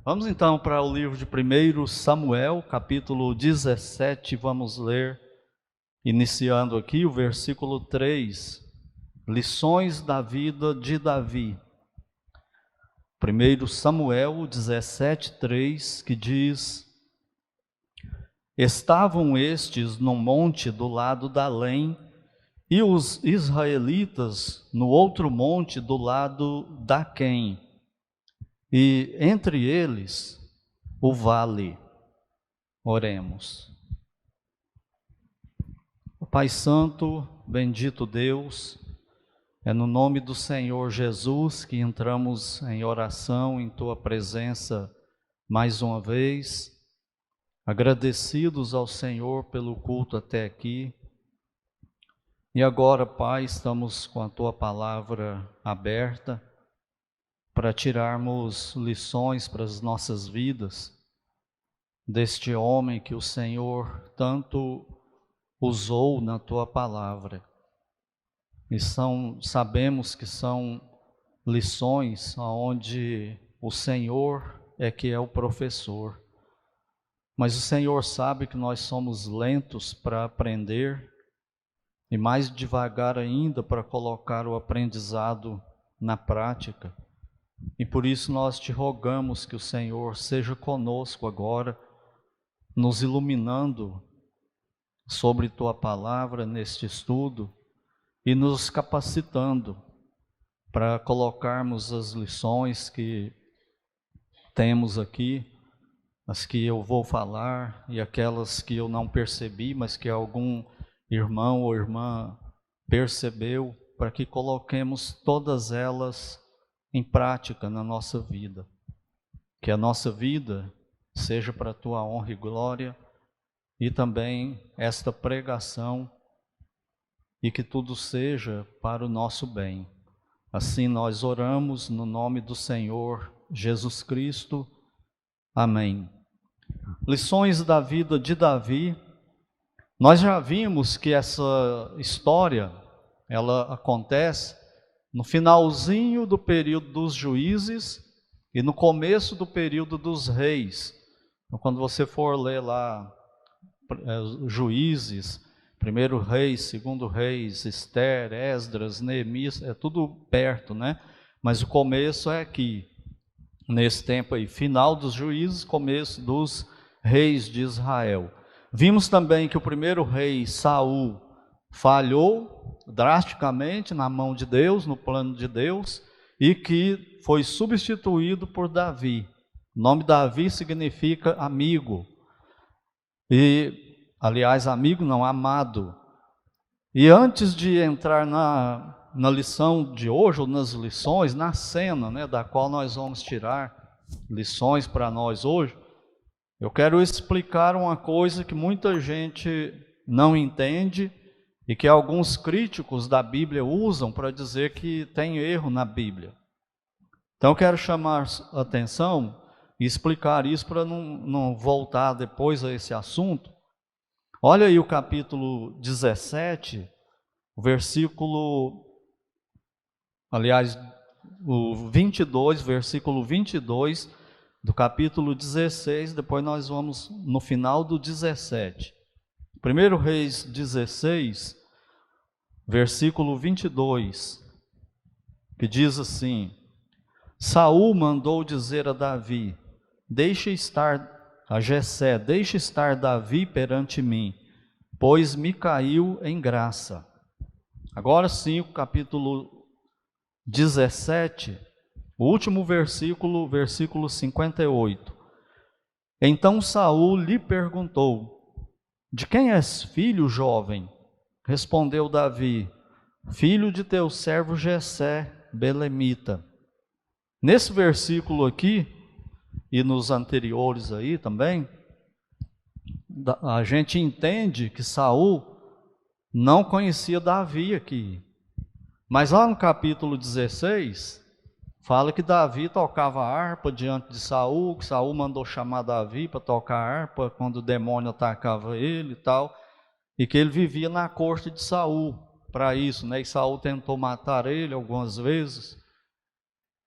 Vamos então para o livro de 1 Samuel, capítulo 17, vamos ler, iniciando aqui o versículo 3, lições da vida de Davi. 1 Samuel 17, 3, que diz: Estavam estes no monte do lado da Além, e os israelitas no outro monte do lado da Quém, e entre eles o vale. Oremos. Pai Santo, bendito Deus, é no nome do Senhor Jesus que entramos em oração em Tua presença mais uma vez, agradecidos ao Senhor pelo culto até aqui. E agora, Pai, estamos com a Tua palavra aberta para tirarmos lições para as nossas vidas deste homem que o Senhor tanto usou na Tua palavra. E sabemos que são lições onde o Senhor é o professor. Mas o Senhor sabe que nós somos lentos para aprender e mais devagar ainda para colocar o aprendizado na prática. E por isso nós te rogamos que o Senhor seja conosco agora, nos iluminando sobre Tua palavra neste estudo e nos capacitando para colocarmos as lições que temos aqui, as que eu vou falar e aquelas que eu não percebi, mas que algum irmão ou irmã percebeu, para que coloquemos todas elas em prática na nossa vida. Que a nossa vida seja para a Tua honra e glória, e também esta pregação, e que tudo seja para o nosso bem. Assim nós oramos no nome do Senhor Jesus Cristo. Amém. Lições da vida de Davi. Nós já vimos que essa história, ela acontece no finalzinho do período dos juízes e no começo do período dos reis. Então, quando você for ler lá Juízes, 1 Reis, 2 Reis, Esther, Esdras, Neemias, é tudo perto, né? Mas o começo é aqui, nesse tempo aí, final dos juízes, começo dos reis de Israel. Vimos também que o primeiro rei, Saul, falhou drasticamente na mão de Deus, no plano de Deus, e que foi substituído por Davi. O nome Davi significa amigo. E, aliás, amigo não, amado. E antes de entrar na lição de hoje, ou nas lições, na cena, né, da qual nós vamos tirar lições para nós hoje, eu quero explicar uma coisa que muita gente não entende e que alguns críticos da Bíblia usam para dizer que tem erro na Bíblia. Então eu quero chamar a atenção e explicar isso para não voltar depois a esse assunto. Olha aí o capítulo 17, o versículo, aliás, o 22, versículo 22 do capítulo 16, depois nós vamos no final do 17. 1 Reis 16, versículo 22, que diz assim: Saul mandou dizer a Davi, a Jessé, deixe estar Davi perante mim, pois me caiu em graça. Agora sim, o capítulo 17, o último versículo, versículo 58. Então Saul lhe perguntou, de quem és filho, jovem? Respondeu Davi, filho de teu servo Jessé, belemita. Nesse versículo aqui, e nos anteriores aí também, a gente entende que Saul não conhecia Davi aqui. Mas lá no capítulo 16, fala que Davi tocava harpa diante de Saul, que Saul mandou chamar Davi para tocar harpa quando o demônio atacava ele e tal, e que ele vivia na corte de Saul para isso, né? E Saul tentou matar ele algumas vezes.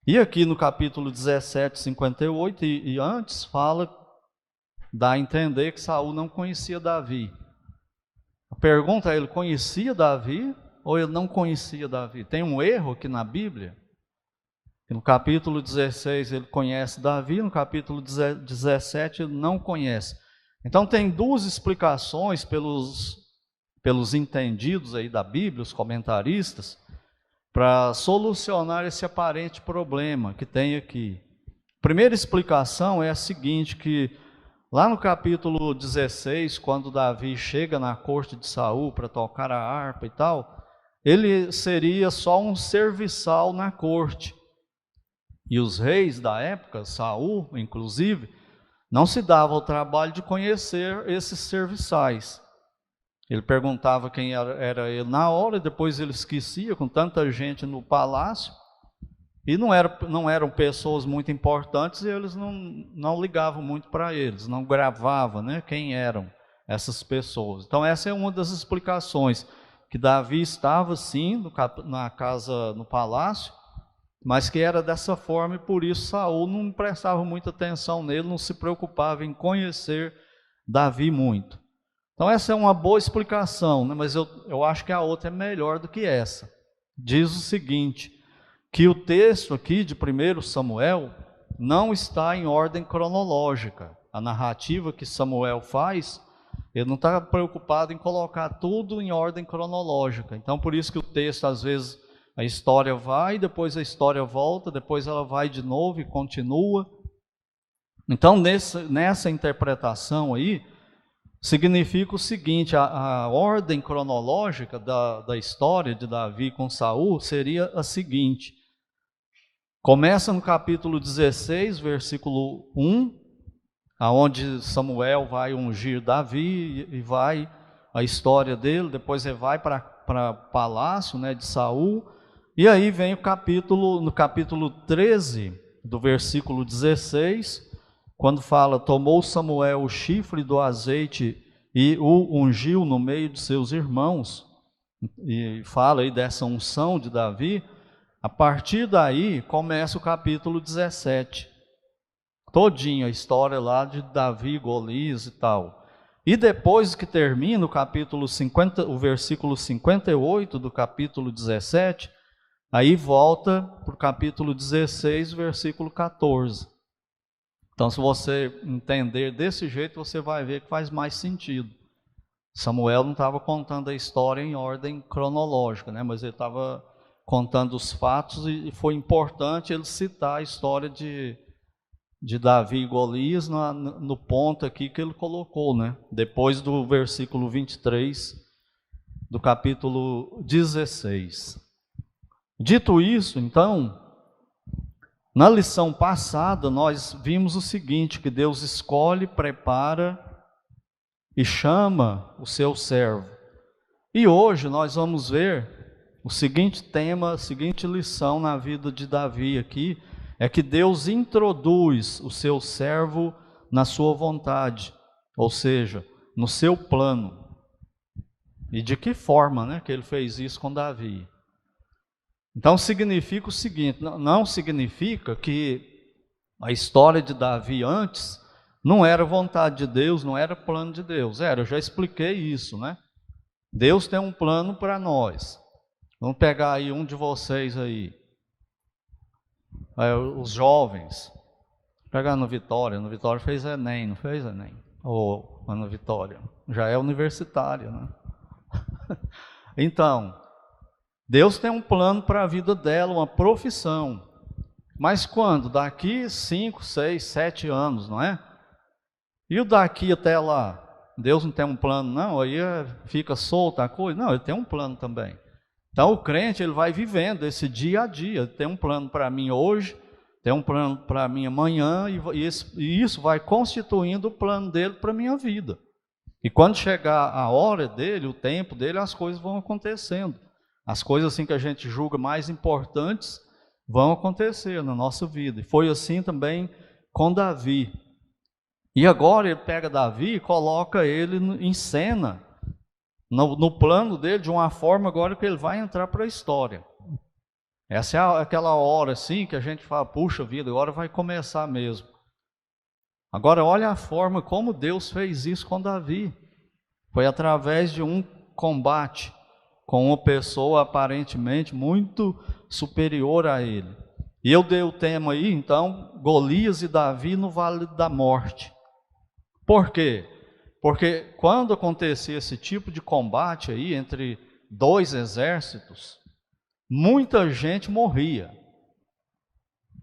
E aqui no capítulo 17, 58 e antes, dá a entender que Saul não conhecia Davi. A pergunta é, ele conhecia Davi ou ele não conhecia Davi? Tem um erro aqui na Bíblia. No capítulo 16 ele conhece Davi, no capítulo 17 ele não conhece. Então tem duas explicações pelos entendidos aí da Bíblia, os comentaristas, para solucionar esse aparente problema que tem aqui. A primeira explicação é a seguinte, que lá no capítulo 16, quando Davi chega na corte de Saul para tocar a harpa e tal, ele seria só um serviçal na corte. E os reis da época, Saul inclusive, não se dava o trabalho de conhecer esses serviçais. Ele perguntava quem era ele na hora, depois ele esquecia, com tanta gente no palácio, e não eram pessoas muito importantes, e eles não ligavam muito para eles, não gravavam, né, quem eram essas pessoas. Então essa é uma das explicações, que Davi estava sim na casa, no palácio, mas que era dessa forma, e por isso Saul não prestava muita atenção nele, não se preocupava em conhecer Davi muito. Então essa é uma boa explicação, né? Mas eu acho que a outra é melhor do que essa. Diz o seguinte, que o texto aqui de 1 Samuel não está em ordem cronológica. A narrativa que Samuel faz, ele não está preocupado em colocar tudo em ordem cronológica. Então por isso que o texto, às vezes, a história vai, depois a história volta, depois ela vai de novo e continua. Então nessa interpretação aí, significa o seguinte, a ordem cronológica da história de Davi com Saul seria a seguinte: começa no capítulo 16, versículo 1, aonde Samuel vai ungir Davi e vai a história dele, depois ele vai para o palácio, né, de Saul, e aí vem no capítulo 13, do versículo 16, quando fala, tomou Samuel o chifre do azeite e o ungiu no meio de seus irmãos, e fala aí dessa unção de Davi. A partir daí começa o capítulo 17, todinho a história lá de Davi, Golias e tal. E depois que termina o capítulo 50, o versículo 58 do capítulo 17, aí volta para o capítulo 16, versículo 14. Então, se você entender desse jeito, você vai ver que faz mais sentido. Samuel não estava contando a história em ordem cronológica, né? Mas ele estava contando os fatos, e foi importante ele citar a história de Davi e Golias no ponto aqui que ele colocou, né? Depois do versículo 23 do capítulo 16. Dito isso, então, na lição passada nós vimos o seguinte, que Deus escolhe, prepara e chama o seu servo. E hoje nós vamos ver o seguinte tema, a seguinte lição na vida de Davi aqui, é que Deus introduz o seu servo na sua vontade, ou seja, no seu plano. E de que forma, né, que ele fez isso com Davi? Então significa o seguinte, não significa que a história de Davi antes não era vontade de Deus, não era plano de Deus. Eu já expliquei isso, né? Deus tem um plano para nós. Vamos pegar aí um de vocês aí, os jovens. Pegar no Vitória fez Enem, não fez Enem? Ou Ana Vitória, já é universitária, né? Então, Deus tem um plano para a vida dela, uma profissão. Mas quando? Daqui 5, 6, 7 anos, não é? E o daqui até lá? Deus não tem um plano, não? Aí fica solta a coisa? Não, ele tem um plano também. Então o crente, ele vai vivendo esse dia a dia. Tem um plano para mim hoje, tem um plano para mim amanhã, e isso vai constituindo o plano dele para a minha vida. E quando chegar a hora dele, o tempo dele, as coisas vão acontecendo. As coisas assim que a gente julga mais importantes, vão acontecer na nossa vida. E foi assim também com Davi. E agora ele pega Davi e coloca ele em cena, no plano dele, de uma forma agora que ele vai entrar para a história. Essa é aquela hora assim que a gente fala, puxa vida, agora vai começar mesmo. Agora olha a forma como Deus fez isso com Davi. Foi através de um combate com uma pessoa aparentemente muito superior a ele. E eu dei o tema aí, então, Golias e Davi no Vale da Morte. Por quê? Porque quando acontecia esse tipo de combate aí entre dois exércitos, muita gente morria.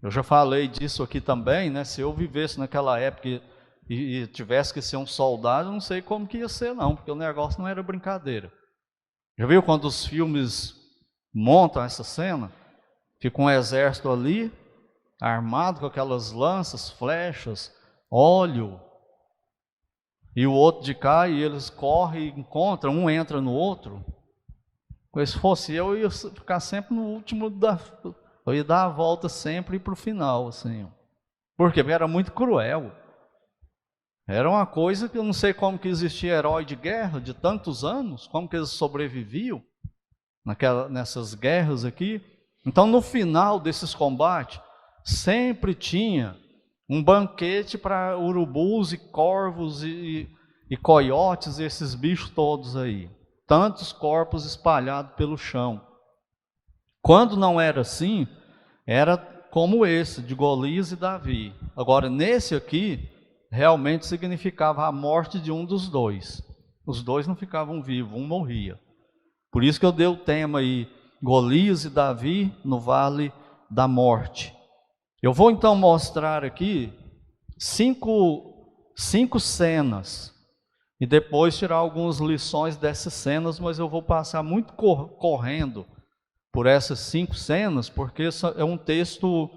Eu já falei disso aqui também, né? Se eu vivesse naquela época e tivesse que ser um soldado, eu não sei como que ia ser não, porque o negócio não era brincadeira. Já viu quando os filmes montam essa cena? Fica um exército ali, armado com aquelas lanças, flechas, óleo, e o outro de cá, e eles correm e encontram, um entra no outro. Se fosse eu ia ficar sempre no último, eu ia dar a volta sempre para o final, assim. Por quê? Porque era muito cruel. Era uma coisa que eu não sei como que existia herói de guerra de tantos anos, como que eles sobreviviam nessas guerras aqui. Então, no final desses combates, sempre tinha um banquete para urubus e corvos e coiotes, esses bichos todos aí. Tantos corpos espalhados pelo chão. Quando não era assim, era como esse, de Golias e Davi. Agora, nesse aqui, realmente significava a morte de um dos dois. Os dois não ficavam vivos, um morria. Por isso que eu dei o tema aí, Golias e Davi no Vale da Morte. Eu vou então mostrar aqui cinco cenas e depois tirar algumas lições dessas cenas, mas eu vou passar muito correndo por essas 5 cenas, porque é um texto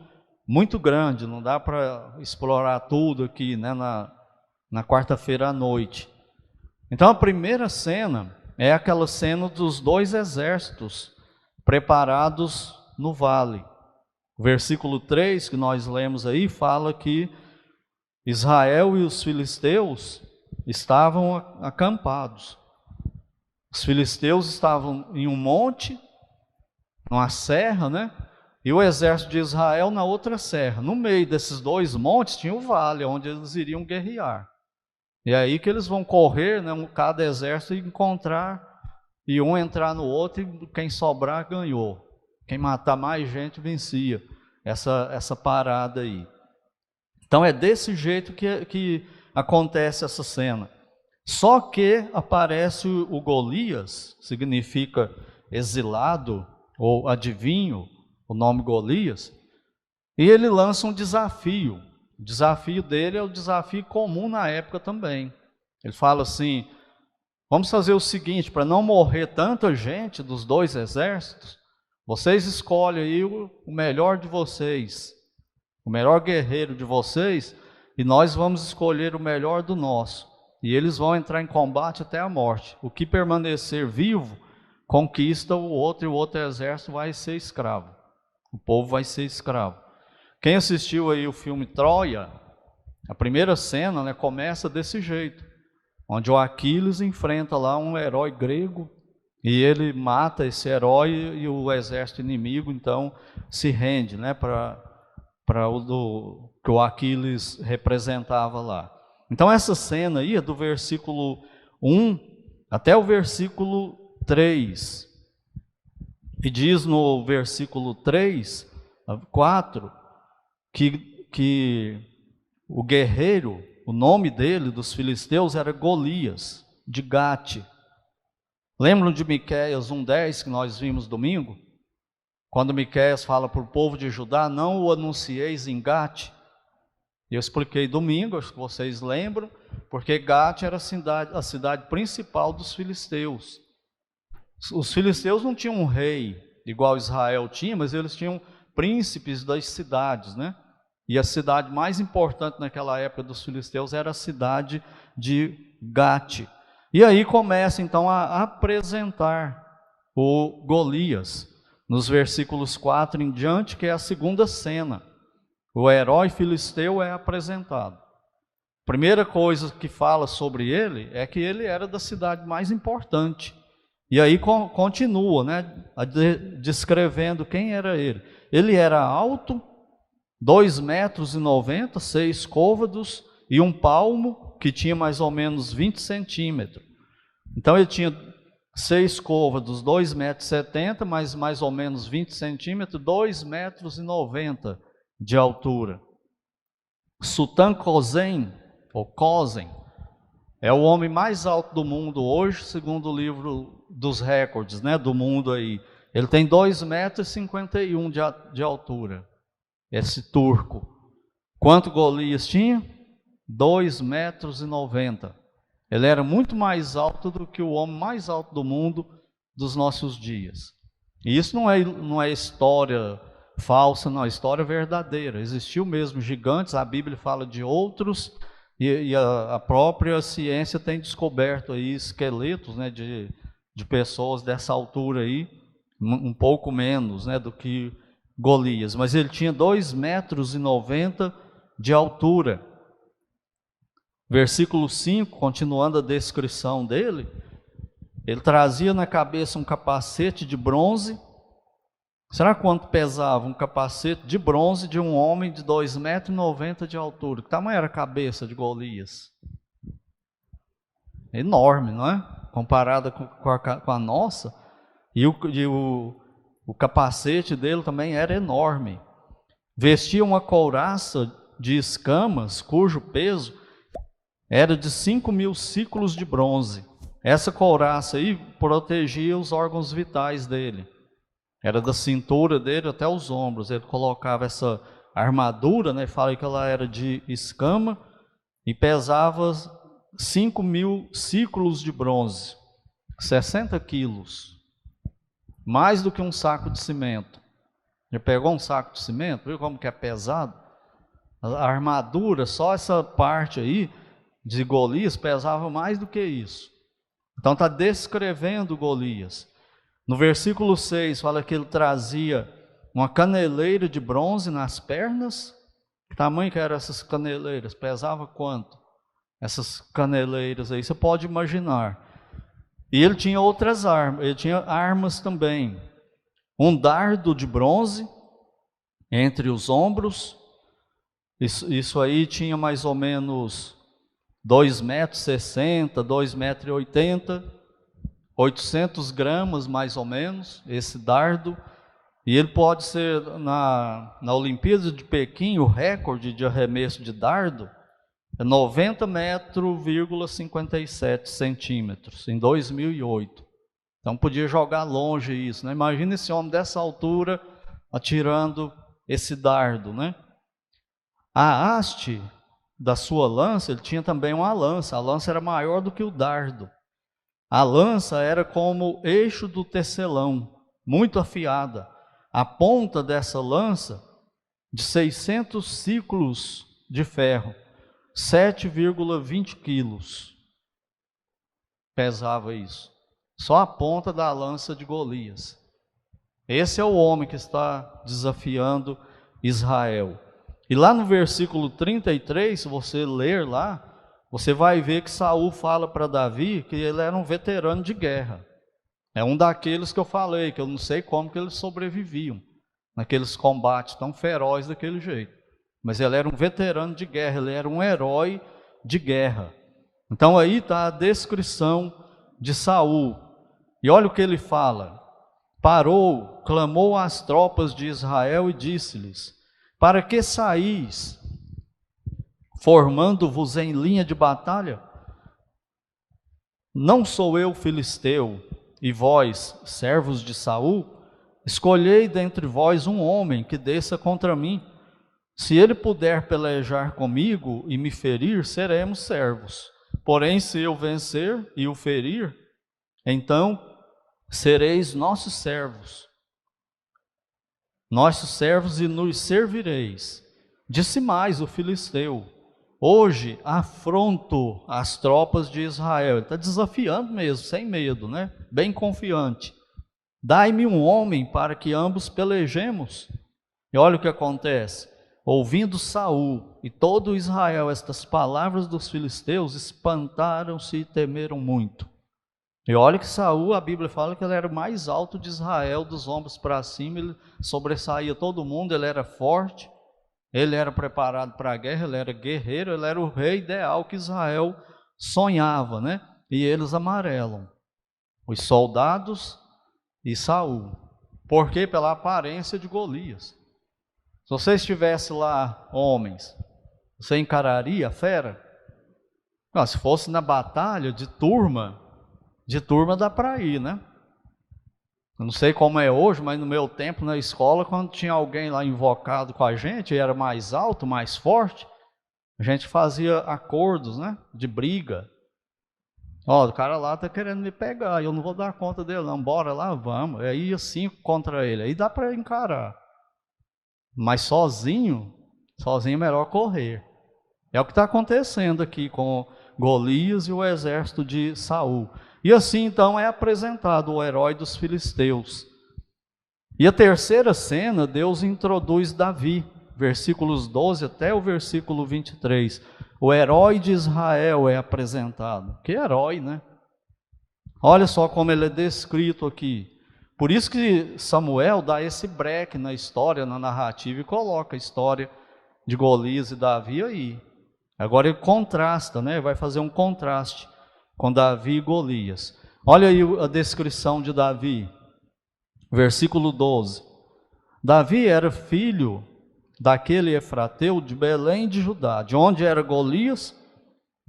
muito grande, não dá para explorar tudo aqui, né, na quarta-feira à noite. Então a primeira cena é aquela cena dos dois exércitos preparados no vale. O versículo 3 que nós lemos aí fala que Israel e os filisteus estavam acampados. Os filisteus estavam em um monte, numa serra, né? E o exército de Israel na outra serra. No meio desses dois montes tinha o vale, onde eles iriam guerrear. E é aí que eles vão correr, né, cada exército, e encontrar, e um entrar no outro, e quem sobrar ganhou. Quem matar mais gente vencia essa parada aí. Então é desse jeito que acontece essa cena. Só que aparece o Golias, significa exilado ou adivinho, o nome Golias, e ele lança um desafio. O desafio dele é o desafio comum na época também. Ele fala assim: vamos fazer o seguinte, para não morrer tanta gente dos dois exércitos, vocês escolhem aí o melhor de vocês, o melhor guerreiro de vocês, e nós vamos escolher o melhor do nosso. E eles vão entrar em combate até a morte. O que permanecer vivo, conquista o outro, e o outro exército vai ser escravo. O povo vai ser escravo. Quem assistiu aí o filme Troia, a primeira cena, né, começa desse jeito, onde o Aquiles enfrenta lá um herói grego, e ele mata esse herói, e o exército inimigo então se rende, né, para o que o Aquiles representava lá. Então essa cena aí é do versículo 1 até o versículo 3. E diz no versículo 3, 4, que o guerreiro, o nome dele, dos filisteus, era Golias, de Gate. Lembram de Miqueias 1:10, que nós vimos domingo? Quando Miqueias fala para o povo de Judá: não o anuncieis em Gate. Eu expliquei domingo, acho que vocês lembram, porque Gate era a cidade principal dos filisteus. Os filisteus não tinham um rei, igual Israel tinha, mas eles tinham príncipes das cidades, né? E a cidade mais importante naquela época dos filisteus era a cidade de Gate. E aí começa então a apresentar o Golias. nos versículos 4 em diante, que é a segunda cena. O herói filisteu é apresentado. Primeira coisa que fala sobre ele é que ele era da cidade mais importante. E aí continua, né, descrevendo quem era ele. Ele era alto, 2,90 metros, 6 côvados e um palmo, que tinha mais ou menos 20 centímetros. Então ele tinha 6 côvados, 2,70 metros, mais ou menos 20 centímetros, 2,90 metros de altura. Sutan-Kozen, ou Kozen, é o homem mais alto do mundo hoje, segundo o livro dos recordes, né, do mundo aí. Ele tem 2,51 metros de altura, esse turco. Quanto Golias tinha? 2,90 metros. Ele era muito mais alto do que o homem mais alto do mundo dos nossos dias. E isso não é história falsa, não, é história verdadeira. Existiu mesmo gigantes, a Bíblia fala de outros, e a própria ciência tem descoberto aí esqueletos, né, de pessoas dessa altura aí, um pouco menos, né, do que Golias. Mas ele tinha 2,90 metros de altura. Versículo 5, continuando a descrição dele, ele trazia na cabeça um capacete de bronze. Será quanto pesava um capacete de bronze de um homem de 2,90 metros de altura? Que tamanho era a cabeça de Golias? Enorme, não é? Comparada com a nossa. E o capacete dele também era enorme. Vestia uma couraça de escamas, cujo peso era de 5.000 ciclos de bronze. Essa couraça aí protegia os órgãos vitais dele. Era da cintura dele até os ombros. Ele colocava essa armadura, né? Fala que ela era de escama e pesava 5.000 ciclos de bronze, 60 quilos, mais do que um saco de cimento. Já pegou um saco de cimento? Viu como que é pesado? A armadura, só essa parte aí de Golias pesava mais do que isso. Então está descrevendo Golias. No versículo 6 fala que ele trazia uma caneleira de bronze nas pernas. Que tamanho que eram essas caneleiras? Pesava quanto? Essas caneleiras aí, você pode imaginar. E ele tinha outras armas, ele tinha armas também. Um dardo de bronze entre os ombros. Isso aí tinha mais ou menos 2,60 metros, 2,80 metros. 800 gramas mais ou menos, esse dardo, e ele pode ser, na Olimpíada de Pequim, o recorde de arremesso de dardo é 90,57 centímetros, em 2008. Então podia jogar longe isso, né? Imagina esse homem dessa altura atirando esse dardo, né? A haste da sua lança, ele tinha também uma lança, a lança era maior do que o dardo. A lança era como o eixo do tecelão, muito afiada. A ponta dessa lança, de 600 ciclos de ferro, 7,20 quilos, pesava isso. Só a ponta da lança de Golias. Esse é o homem que está desafiando Israel. E lá no versículo 33, se você ler lá, você vai ver que Saul fala para Davi que ele era um veterano de guerra. É um daqueles que eu falei, que eu não sei como que eles sobreviviam naqueles combates tão ferozes daquele jeito. Mas ele era um veterano de guerra, ele era um herói de guerra. Então aí está a descrição de Saul. E olha o que ele fala. Parou, clamou às tropas de Israel e disse-lhes: para que saís, formando-vos em linha de batalha? Não sou eu filisteu, e vós, servos de Saul? Escolhei dentre vós um homem que desça contra mim. Se ele puder pelejar comigo e me ferir, seremos servos. Porém, se eu vencer e o ferir, então sereis nossos servos e nos servireis. Disse mais o filisteu: hoje afronto as tropas de Israel. Ele está desafiando mesmo, sem medo, né? Bem confiante. Dai-me um homem para que ambos pelejemos. E olha o que acontece. Ouvindo Saul e todo Israel estas palavras dos filisteus, espantaram-se e temeram muito. E olha que Saul, a Bíblia fala que ele era o mais alto de Israel, dos ombros para cima, ele sobressaía todo mundo, ele era forte, ele era preparado para a guerra, ele era guerreiro, ele era o rei ideal que Israel sonhava, né? E eles amarelam, os soldados e Saul. Por quê? Pela aparência de Golias. Se você estivesse lá, homens, você encararia a fera? Não, se fosse na batalha de turma dá para ir, né? Eu não sei como é hoje, mas no meu tempo na escola, quando tinha alguém lá invocado com a gente, e era mais alto, mais forte, a gente fazia acordos, né? De briga. Ó, o cara lá tá querendo me pegar, eu não vou dar conta dele não, bora lá, vamos. Aí ia 5 contra ele, aí dá para encarar. Mas sozinho é melhor correr. É o que está acontecendo aqui com Golias e o exército de Saul. E assim então é apresentado o herói dos filisteus. E a terceira cena, Deus introduz Davi, versículos 12 até o versículo 23. O herói de Israel é apresentado. Que herói, né? Olha só como ele é descrito aqui. Por isso que Samuel dá esse break na história, na narrativa, e coloca a história de Golias e Davi aí. Agora ele contrasta, né? Vai fazer um contraste com Davi e Golias. Olha aí a descrição de Davi, versículo 12. Davi era filho daquele efrateu de Belém de Judá. De onde era Golias?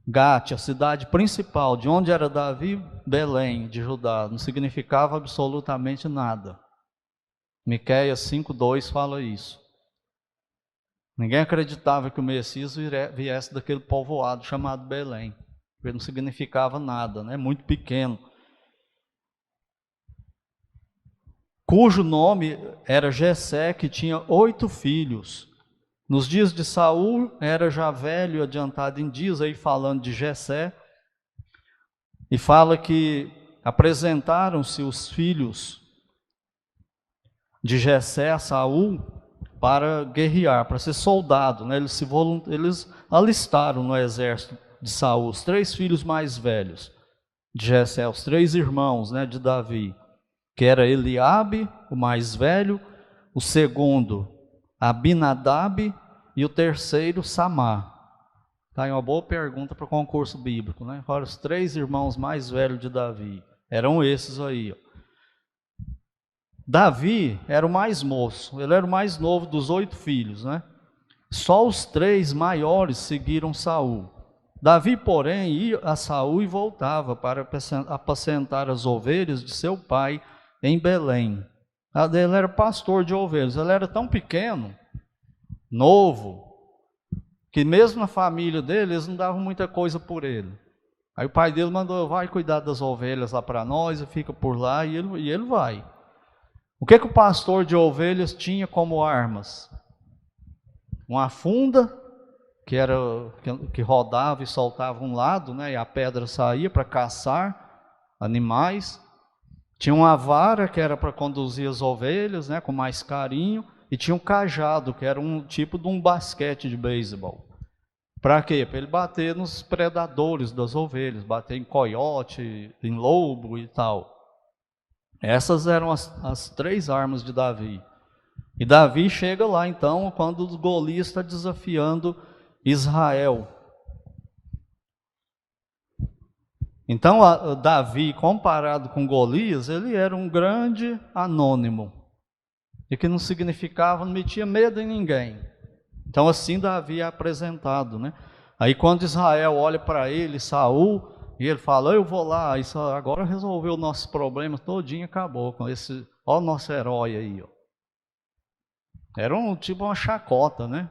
Gate, a cidade principal. De onde era Davi? Belém de Judá. Não significava absolutamente nada. Miqueias 5:2 fala isso. Ninguém acreditava que o Messias viesse daquele povoado chamado Belém, porque não significava nada, né? Muito pequeno. Cujo nome era Jessé, que tinha 8 filhos. Nos dias de Saul, era já velho, adiantado em dias, aí falando de Jessé, e fala que apresentaram-se os filhos de Jessé a Saul para guerrear, para ser soldado, né? Eles alistaram no exército de Saul, os 3 filhos mais velhos de Jessé, os 3 irmãos, né, de Davi, que era Eliabe, o mais velho, o segundo Abinadab e o terceiro Samá. Tá aí uma boa pergunta para o concurso bíblico, né? Fora os 3 irmãos mais velhos de Davi, eram esses aí, ó. Davi era o mais moço, ele era o mais novo dos 8 filhos, né? Só os 3 maiores seguiram Saul. Davi, porém, ia a Saul e voltava para apacentar as ovelhas de seu pai em Belém. Ele era pastor de ovelhas, ele era tão pequeno, novo, que mesmo na família dele, eles não davam muita coisa por ele. Aí o pai dele mandou, vai cuidar das ovelhas lá para nós, e fica por lá, e ele vai. O que o pastor de ovelhas tinha como armas? Uma funda, que rodava e soltava um lado, né, e a pedra saía para caçar animais. Tinha uma vara, que era para conduzir as ovelhas, né, com mais carinho. E tinha um cajado, que era um tipo de um basquete de beisebol. Para quê? Para ele bater nos predadores das ovelhas, bater em coiote, em lobo e tal. Essas eram as 3 armas de Davi. E Davi chega lá então, quando Golias está desafiando Israel. Então Davi, comparado com Golias, ele era um grande anônimo. E que não significava, não metia medo em ninguém. Então assim Davi é apresentado, né? Aí quando Israel olha para ele, Saul, e ele fala, eu vou lá, isso agora resolveu o nosso problema todinho, acabou com esse, ó o nosso herói aí, ó. Era uma chacota, né?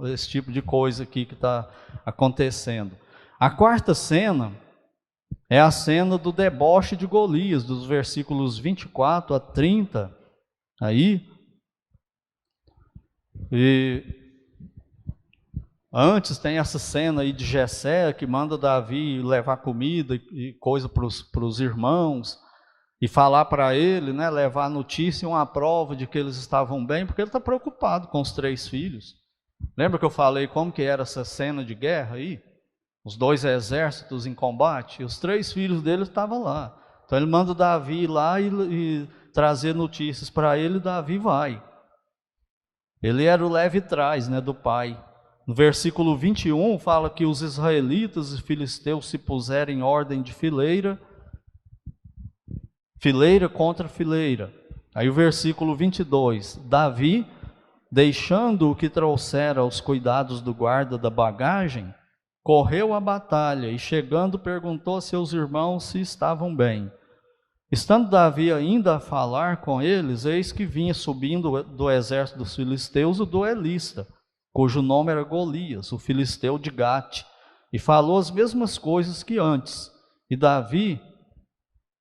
Esse tipo de coisa aqui que está acontecendo. A 4ª cena é a cena do deboche de Golias, dos versículos 24 a 30, aí. E antes tem essa cena aí de Jessé, que manda Davi levar comida e coisa para os irmãos. e falar para ele, né, levar a notícia e uma prova de que eles estavam bem, porque ele está preocupado com os 3 filhos. Lembra que eu falei como que era essa cena de guerra aí? Os 2 exércitos em combate, e os 3 filhos dele estavam lá. Então ele manda Davi ir lá e trazer notícias para ele, e Davi vai. Ele era o leve trás, né, do pai. No versículo 21 fala que os israelitas e filisteus se puseram em ordem de fileira contra fileira. Aí o versículo 22, Davi, deixando o que trouxera aos cuidados do guarda da bagagem, correu à batalha e chegando perguntou a seus irmãos se estavam bem. Estando Davi ainda a falar com eles, eis que vinha subindo do exército dos filisteus o duelista, cujo nome era Golias, o filisteu de Gate, e falou as mesmas coisas que antes, e Davi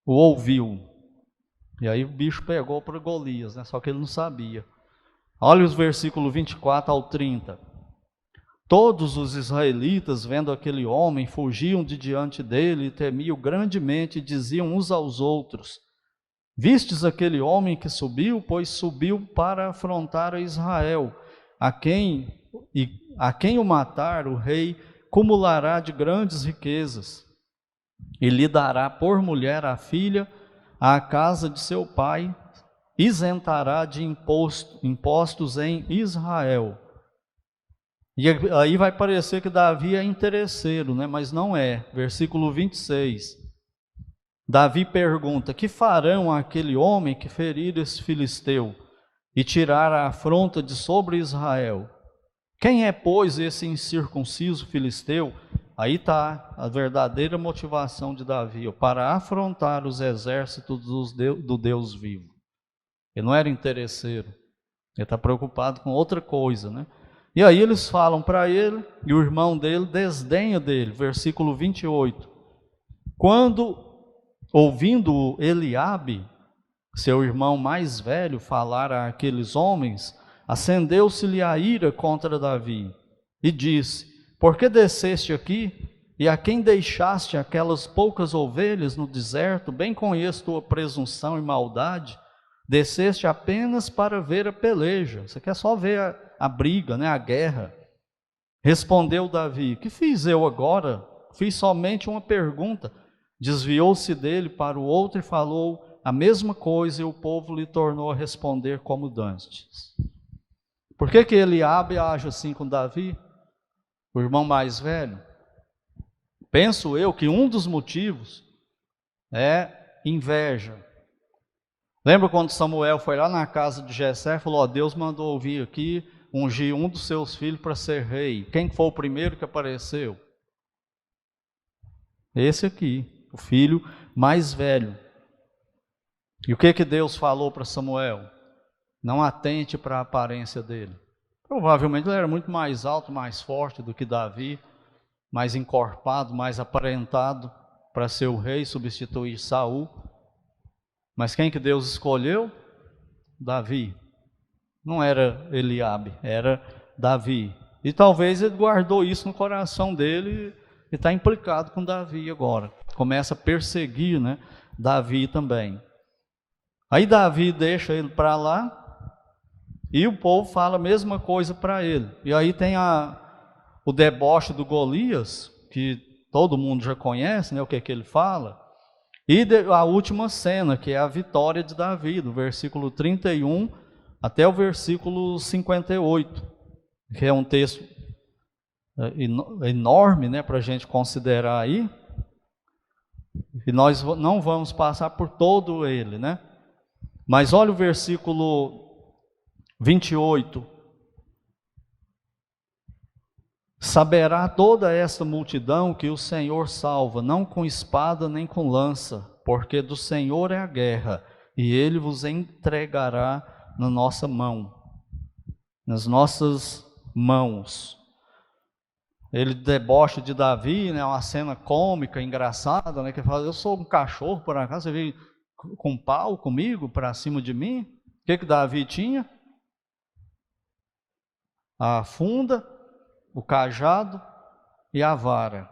o ouviu. E aí o bicho pegou para Golias, né? Só que ele não sabia. Olha os versículos 24 ao 30. Todos os israelitas, vendo aquele homem, fugiam de diante dele e temiam grandemente e diziam uns aos outros: vistes aquele homem que subiu? Pois subiu para afrontar a Israel, a quem o matar, o rei cumulará de grandes riquezas, e lhe dará por mulher a filha, à casa de seu pai, isentará de impostos em Israel. E aí vai parecer que Davi é interesseiro, né? Mas não é. Versículo 26. Davi pergunta: que farão aquele homem que ferir esse filisteu e tirar a afronta de sobre Israel? Quem é, pois, esse incircunciso filisteu? Aí está a verdadeira motivação de Davi, para afrontar os exércitos do Deus vivo. Ele não era interesseiro, ele está preocupado com outra coisa, né? E aí eles falam para ele, e o irmão dele desdenha dele, versículo 28. Quando, ouvindo Eliabe, seu irmão mais velho, falar àqueles homens, acendeu-se-lhe a ira contra Davi, e disse: por que desceste aqui, e a quem deixaste aquelas poucas ovelhas no deserto? Bem conheço tua presunção e maldade, desceste apenas para ver a peleja, você quer só ver a briga, né, a guerra. Respondeu Davi: que fiz eu agora? Fiz somente uma pergunta. Desviou-se dele para o outro e falou a mesma coisa, e o povo lhe tornou a responder como dantes. Por que Eliabe age assim com Davi, o irmão mais velho? Penso eu que um dos motivos é inveja. Lembra quando Samuel foi lá na casa de Jessé e falou: Deus mandou vir aqui ungir um dos seus filhos para ser rei. Quem foi o primeiro que apareceu? Esse aqui, o filho mais velho. E o que Deus falou para Samuel? Não atente para a aparência dele. Provavelmente ele era muito mais alto, mais forte do que Davi, mais encorpado, mais aparentado para ser o rei, substituir Saul. Mas quem que Deus escolheu? Davi. Não era Eliabe, era Davi. E talvez ele guardou isso no coração dele e está implicado com Davi agora. Começa a perseguir, né, Davi também. Aí Davi deixa ele para lá e o povo fala a mesma coisa para ele. E aí tem o deboche do Golias, que todo mundo já conhece, né, o que ele fala. E a última cena, que é a vitória de Davi, do versículo 31 até o versículo 58, que é um texto enorme, né, para a gente considerar aí. E nós não vamos passar por todo ele, né? Mas olha o versículo 28. Saberá toda esta multidão que o Senhor salva, não com espada nem com lança, porque do Senhor é a guerra, e Ele vos entregará na nossa mão, nas nossas mãos. Ele debocha de Davi, né, uma cena cômica, engraçada, né, que fala: eu sou um cachorro, por acaso você veio com pau comigo para cima de mim? O que Davi tinha? A funda, o cajado e a vara.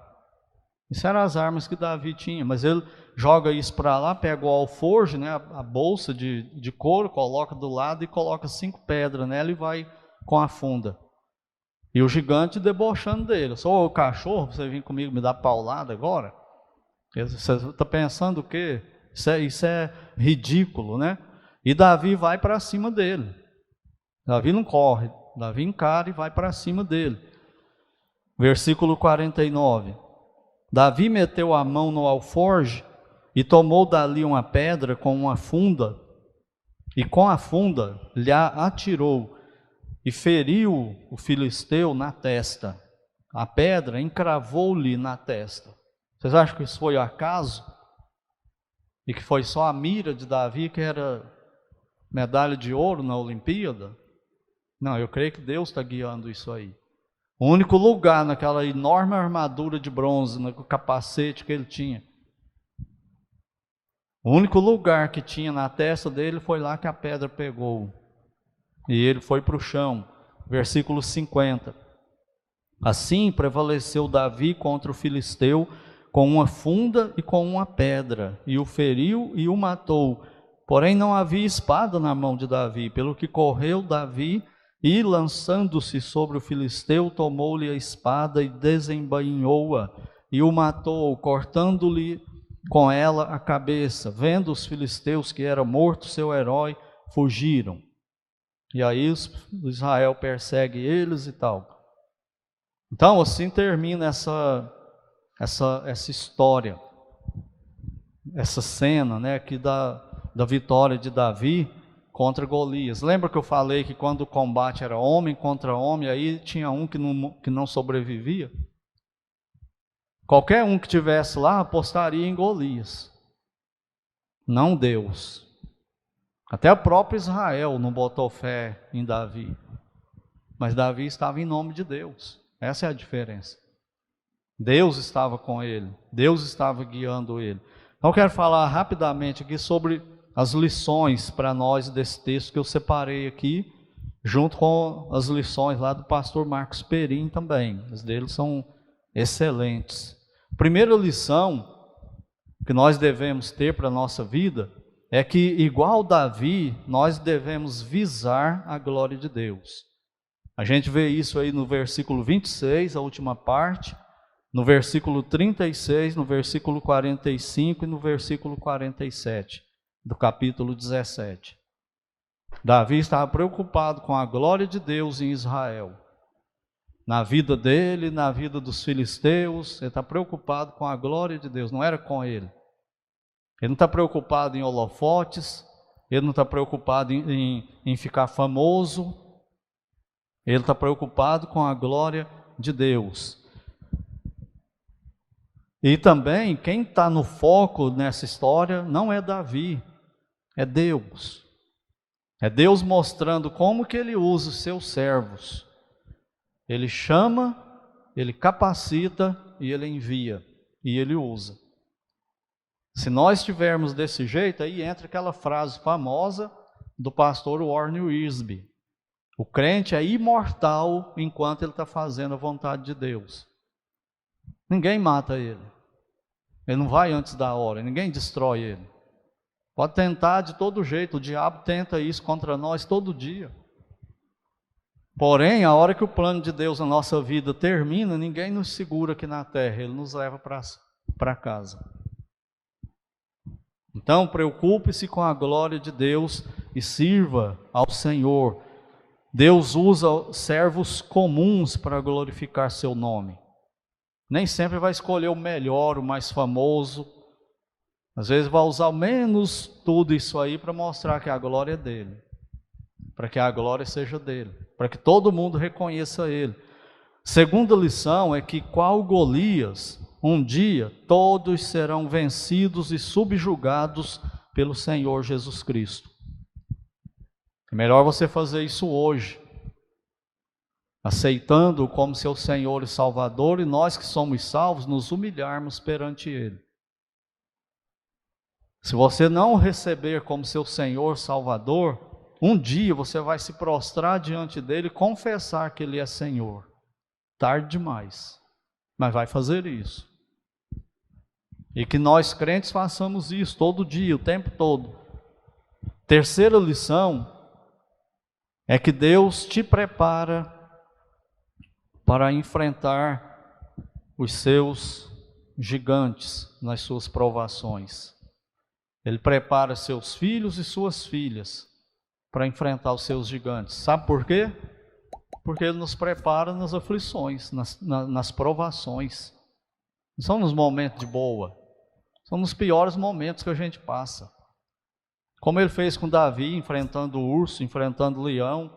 Isso eram as armas que Davi tinha, mas ele joga isso para lá, pega o alforje, né, a bolsa de couro, coloca do lado e coloca 5 pedras nela e vai com a funda. E o gigante debochando dele. Eu sou o cachorro, você vem comigo me dar paulada agora? Você está pensando o quê? Isso é ridículo, né? E Davi vai para cima dele. Davi não corre, Davi encara e vai para cima dele. Versículo 49. Davi meteu a mão no alforje e tomou dali uma pedra com uma funda, e com a funda lhe atirou e feriu o filisteu na testa. A pedra encravou-lhe na testa. Vocês acham que isso foi acaso? E que foi só a mira de Davi que era medalha de ouro na Olimpíada? Não, eu creio que Deus está guiando isso aí. O único lugar naquela enorme armadura de bronze, no capacete que ele tinha, o único lugar que tinha na testa dele foi lá que a pedra pegou. E ele foi para o chão. Versículo 50. Assim prevaleceu Davi contra o filisteu com uma funda e com uma pedra, e o feriu e o matou. Porém não havia espada na mão de Davi, pelo que correu Davi e, lançando-se sobre o filisteu, tomou-lhe a espada e desembainhou-a, e o matou, cortando-lhe com ela a cabeça. Vendo os filisteus que era morto seu herói, fugiram. E aí Israel persegue eles e tal. Então assim termina essa história, essa cena, né, aqui da vitória de Davi contra Golias. Lembra que eu falei que quando o combate era homem contra homem, aí tinha um que não sobrevivia? Qualquer um que tivesse lá apostaria em Golias, não Deus. Até o próprio Israel não botou fé em Davi, mas Davi estava em nome de Deus. Essa é a diferença. Deus estava com ele, Deus estava guiando ele. Então eu quero falar rapidamente aqui sobre as lições para nós desse texto que eu separei aqui, junto com as lições lá do pastor Marcos Perim também. As deles são excelentes. Primeira lição que nós devemos ter para a nossa vida é que, igual Davi, nós devemos visar a glória de Deus. A gente vê isso aí no versículo 26, a última parte, no versículo 36, no versículo 45 e no versículo 47 do capítulo 17. Davi estava preocupado com a glória de Deus em Israel. Na vida dele, na vida dos filisteus, ele está preocupado com a glória de Deus, não era com ele. Ele não está preocupado em holofotes, ele não está preocupado em ficar famoso, ele está preocupado com a glória de Deus. E também, quem está no foco nessa história não é Davi, é Deus. É Deus mostrando como que ele usa os seus servos. Ele chama, ele capacita e ele envia, e ele usa. Se nós estivermos desse jeito, aí entra aquela frase famosa do pastor Warren Wiersbe: o crente é imortal enquanto ele está fazendo a vontade de Deus. Ninguém mata ele. Ele não vai antes da hora, ninguém destrói ele. Pode tentar de todo jeito, o diabo tenta isso contra nós todo dia. Porém, a hora que o plano de Deus na nossa vida termina, ninguém nos segura aqui na terra, ele nos leva para casa. Então, preocupe-se com a glória de Deus e sirva ao Senhor. Deus usa servos comuns para glorificar seu nome. Nem sempre vai escolher o melhor, o mais famoso. Às vezes vai usar menos tudo isso aí para mostrar que a glória é dele. Para que a glória seja dele. Para que todo mundo reconheça ele. Segunda lição é que, qual Golias, um dia todos serão vencidos e subjugados pelo Senhor Jesus Cristo. É melhor você fazer isso hoje, aceitando-o como seu Senhor e Salvador, e nós que somos salvos, nos humilharmos perante Ele. Se você não receber como seu Senhor, Salvador, um dia você vai se prostrar diante dEle e confessar que Ele é Senhor. Tarde demais, mas vai fazer isso. E que nós crentes façamos isso todo dia, o tempo todo. Terceira lição é que Deus te prepara para enfrentar os seus gigantes nas suas provações. Ele prepara seus filhos e suas filhas para enfrentar os seus gigantes. Sabe por quê? Porque Ele nos prepara nas aflições, nas provações. Não são nos momentos de boa, são nos piores momentos que a gente passa. Como Ele fez com Davi, enfrentando o urso, enfrentando o leão.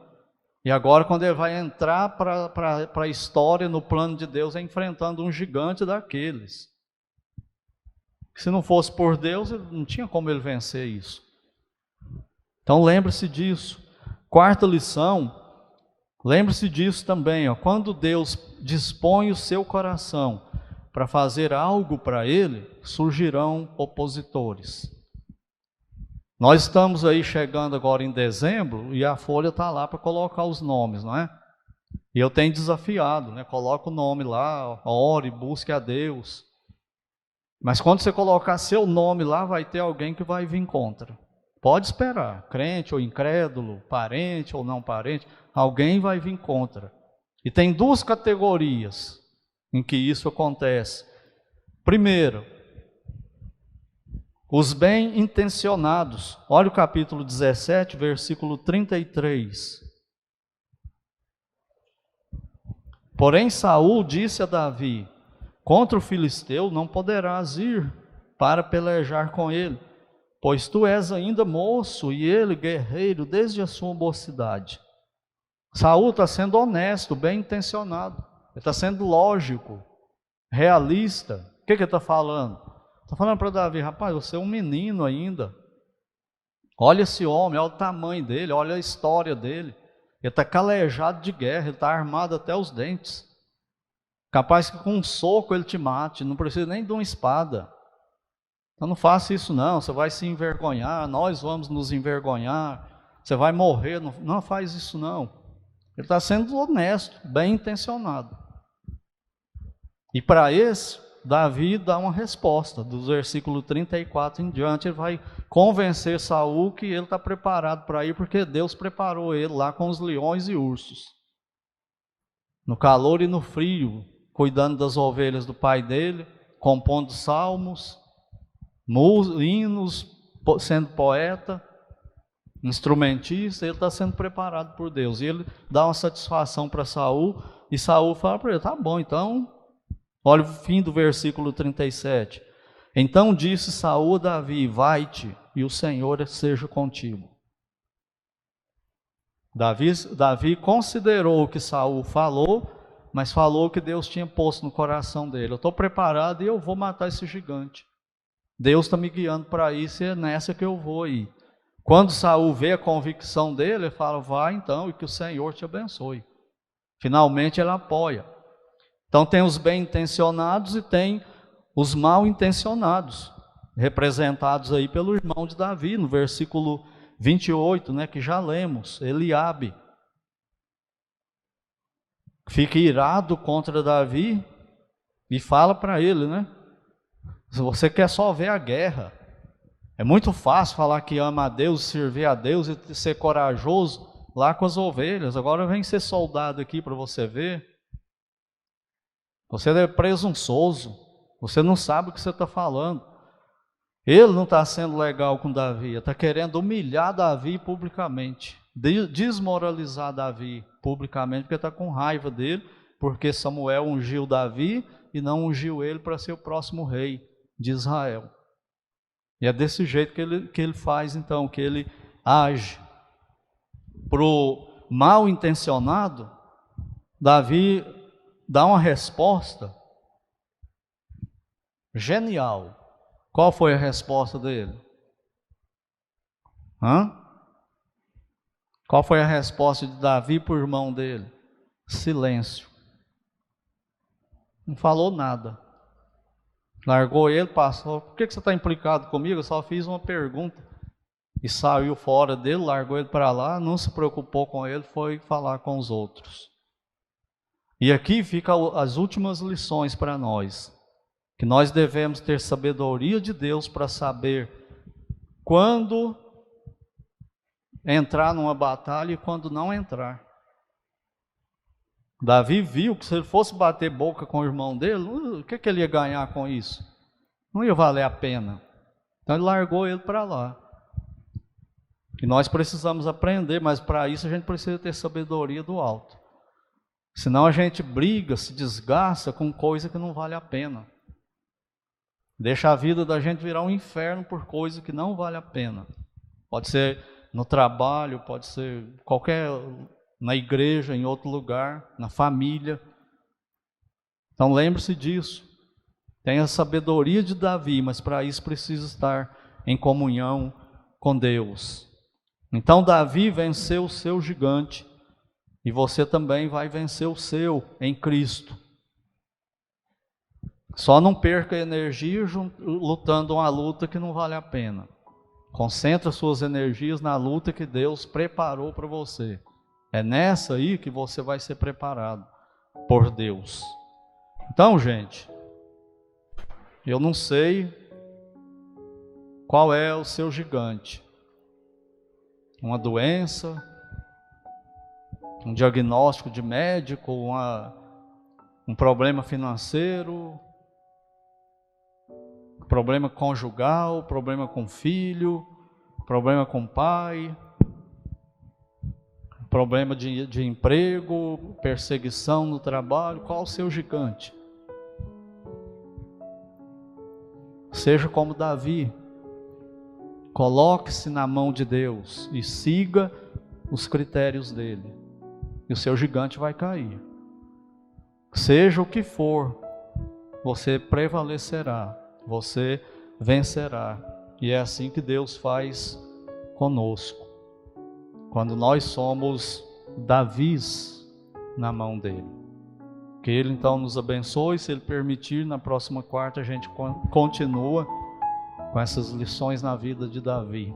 E agora, quando Ele vai entrar para a história, no plano de Deus, é enfrentando um gigante daqueles. Se não fosse por Deus, não tinha como Ele vencer isso. Então lembre-se disso. Quarta lição, lembre-se disso também. Quando Deus dispõe o seu coração para fazer algo para Ele, surgirão opositores. Nós estamos aí chegando agora em dezembro e a folha está lá para colocar os nomes, não é? E eu tenho desafiado, né? Coloca o nome lá, ore, busque a Deus. Mas quando você colocar seu nome lá, vai ter alguém que vai vir contra. Pode esperar, crente ou incrédulo, parente ou não parente, alguém vai vir contra. E tem duas categorias em que isso acontece. Primeiro, os bem-intencionados. Olha o capítulo 17, versículo 33. Porém Saul disse a Davi: contra o filisteu não poderás ir para pelejar com ele, pois tu és ainda moço e ele guerreiro desde a sua mocidade. Saul está sendo honesto, bem-intencionado. Ele está sendo lógico, realista. O que ele está falando? Está falando para Davi: rapaz, você é um menino ainda. Olha esse homem, olha o tamanho dele, olha a história dele. Ele está calejado de guerra, ele está armado até os dentes. Capaz que com um soco ele te mate, não precisa nem de uma espada. Então não faça isso não, você vai se envergonhar, nós vamos nos envergonhar, você vai morrer, não faz isso não. Ele está sendo honesto, bem intencionado. E para esse, Davi dá uma resposta, do versículo 34 em diante, ele vai convencer Saul que ele está preparado para ir, porque Deus preparou ele lá com os leões e ursos. No calor e no frio, cuidando das ovelhas do pai dele, compondo salmos, hinos, sendo poeta, instrumentista, ele está sendo preparado por Deus. E ele dá uma satisfação para Saul, e Saul fala para ele: tá bom, então... Olha o fim do versículo 37. Então disse Saul a Davi: vai-te, e o Senhor seja contigo. Davi considerou o que Saul falou, mas falou o que Deus tinha posto no coração dele. Eu estou preparado e eu vou matar esse gigante. Deus está me guiando para isso e é nessa que eu vou ir. Quando Saul vê a convicção dele, ele fala: vai então, e que o Senhor te abençoe. Finalmente ele apoia. Então tem os bem-intencionados e tem os mal-intencionados, representados aí pelo irmão de Davi, no versículo 28, né, que já lemos, Eliabe. Fica irado contra Davi e fala para ele, né? Se você quer só ver a guerra, é muito fácil falar que ama a Deus, servir a Deus e ser corajoso lá com as ovelhas. Agora vem ser soldado aqui para você ver. Você é presunçoso, você não sabe o que você está falando. Ele não está sendo legal com Davi, está querendo humilhar Davi publicamente, desmoralizar Davi publicamente, porque está com raiva dele, porque Samuel ungiu Davi e não ungiu ele para ser o próximo rei de Israel. E é desse jeito que ele faz então, que ele age. Para o mal intencionado, Davi dá uma resposta genial. Qual foi a resposta dele? Qual foi a resposta de Davi para o irmão dele? Silêncio. Não falou nada. Largou ele, passou. Por que você está implicado comigo? Eu só fiz uma pergunta. E saiu fora dele, largou ele para lá, não se preocupou com ele, foi falar com os outros. E aqui ficam as últimas lições para nós, que nós devemos ter sabedoria de Deus para saber quando entrar numa batalha e quando não entrar. Davi viu que se ele fosse bater boca com o irmão dele, o que ele ia ganhar com isso? Não ia valer a pena. Então ele largou ele para lá. E nós precisamos aprender, mas para isso a gente precisa ter sabedoria do alto. Senão a gente briga, se desgasta com coisa que não vale a pena. Deixa a vida da gente virar um inferno por coisa que não vale a pena. Pode ser no trabalho, pode ser na igreja, em outro lugar, na família. Então lembre-se disso. Tenha a sabedoria de Davi, mas para isso precisa estar em comunhão com Deus. Então Davi venceu o seu gigante, e você também vai vencer o seu em Cristo. Só não perca energia lutando uma luta que não vale a pena. Concentre suas energias na luta que Deus preparou para você. É nessa aí que você vai ser preparado por Deus. Então, gente, eu não sei qual é o seu gigante. Uma doença, um diagnóstico de médico, um problema financeiro, problema conjugal, problema com filho, problema com pai, problema de emprego, perseguição no trabalho. Qual o seu gigante? Seja como Davi, coloque-se na mão de Deus e siga os critérios dele, e o seu gigante vai cair. Seja o que for, você prevalecerá, você vencerá, e é assim que Deus faz conosco, quando nós somos Davis na mão dele. Que Ele então nos abençoe. Se Ele permitir, na próxima quarta a gente continua com essas lições na vida de Davi.